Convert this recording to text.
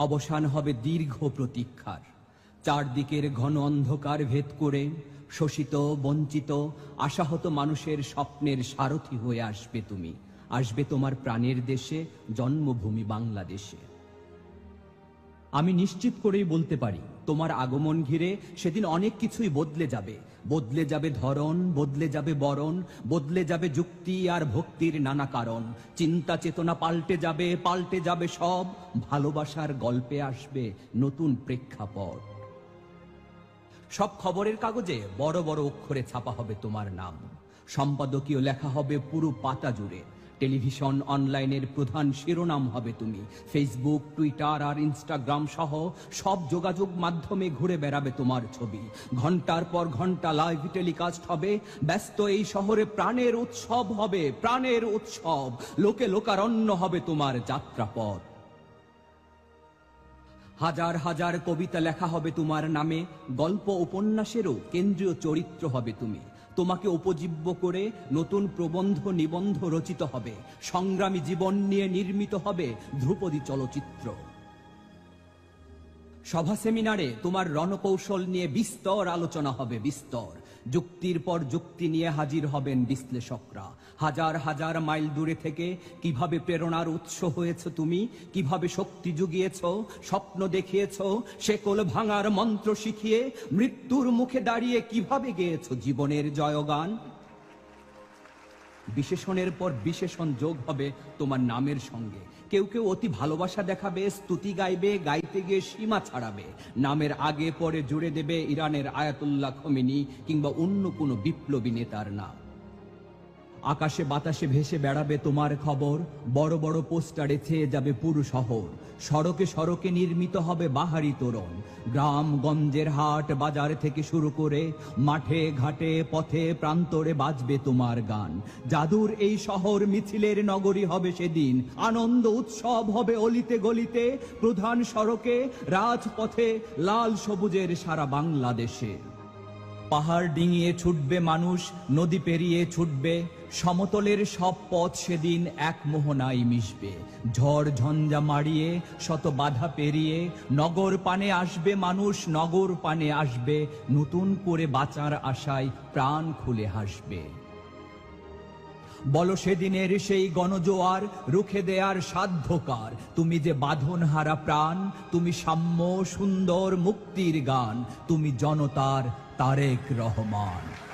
অবসান হবে দীর্ঘ প্রতীক্ষার। চারদিকের ঘন অন্ধকার ভেদ করে শোষিত, বঞ্চিত, আশাহত মানুষের স্বপ্নের সারথি হয়ে আসবে তুমি। আসবে তোমার প্রাণের দেশে, জন্মভূমি বাংলাদেশে। আমি নিশ্চিত করেই বলতে পারি, তোমার আগমন ঘিরে সেদিন অনেক কিছুই বদলে যাবে। বদলে যাবে ধরন, বদলে যাবে বরণ, বদলে যাবে যুক্তি আর ভক্তির নানা কারণ। চিন্তা চেতনা পাল্টে যাবে সব। ভালোবাসার গল্পে আসবে নতুন প্রেক্ষাপট। সব খবরের কাগজে বড় বড় অক্ষরে ছাপা হবে তোমার নাম। সম্পাদকীয় লেখা হবে পুরো পাতা জুড়ে। টেলিভিশন, অনলাইনের প্রধান শিরোনাম হবে তুমি। ফেসবুক, টুইটার আর ইনস্টাগ্রাম সহ সব যোগাযোগ মাধ্যমে ঘুরে বেড়াবে তোমার ছবি। ঘন্টার পর ঘন্টা লাইভ টেলিকাস্ট হবে। ব্যস্ত এই শহরে প্রাণের উৎসব হবে, প্রাণের উৎসব। লোকে লোকারণ্য হবে তোমার যাত্রাপথ। হাজার হাজার কবিতা লেখা হবে তোমার নামে। গল্প উপন্যাসেরও কেন্দ্রীয় চরিত্র হবে তুমি। তোমাকে উপজীব্য করে নতুন প্রবন্ধ, নিবন্ধ রচিত হবে। সংগ্রামী জীবন নিয়ে নির্মিত হবে ধ্রুপদী চলচ্চিত্র। সভা সেমিনারে তোমার রণকৌশল নিয়ে বিস্তর আলোচনা হবে, বিস্তর। যুক্তির পর যুক্তি নিয়ে হাজির হবেন বিশ্লেষকরা। হাজার হাজার মাইল দূরে থেকে কিভাবে প্রেরণার উৎস হয়েছ তুমি, কিভাবে শক্তি জুগিয়েছ, স্বপ্ন দেখিয়েছ, শেকল ভাঙার মন্ত্র শিখিয়ে মৃত্যুর মুখে দাঁড়িয়ে কিভাবে গেয়েছ জীবনের জয়গান। বিশেষণের পর বিশেষণ যোগ হবে তোমার নামের সঙ্গে। কেউ কেউ অতি ভালোবাসা দেখাবে, স্তুতি গাইবে, গাইতে গিয়ে সীমা ছাড়াবে। নামের আগে পরে জুড়ে দেবে ইরানের আয়াতুল্লাহ খোমেনি কিংবা অন্য কোনো বিপ্লবী নেতার নাম। আকাশে বাতাসে ভেসে বেড়াবে তোমার খবর। বড় বড় পোস্টারে ছেয়ে যাবে পুরো শহর। সড়কে সড়কে নির্মিত হবে বাহারি তোরণ। গ্রাম গঞ্জের হাট বাজার থেকে শুরু করে মাঠে ঘাটে পথে প্রান্তরে বাজবে তোমার গান। জাদুর এই শহর মিছিলের নগরী হবে সেদিন। আনন্দ উৎসব হবে অলিতে গলিতে, প্রধান সড়কে, রাজপথে, লাল সবুজের সারা বাংলাদেশে। পাহাড় ডিঙিয়ে ছুটবে মানুষ, নদী পেরিয়ে ছুটবে। সমতলের সব পথ সেদিন এক মোহনায় মিশবে। ঝড় ঝঞ্ঝা মাড়িয়ে শত বাধা পেরিয়ে নগর পানে আসবে মানুষ, নগর পানে আসবে। নতুন করে বাঁচার আশায় প্রাণ খুলে হাসবে। বলো সেদিনের সেই গণজোয়ার রুখে দেয়ার সাধ্যকার। তুমি যে বাঁধন হারা প্রাণ, তুমি সাম্য সুন্দর মুক্তির গান, তুমি জনতার তারেক রহমান।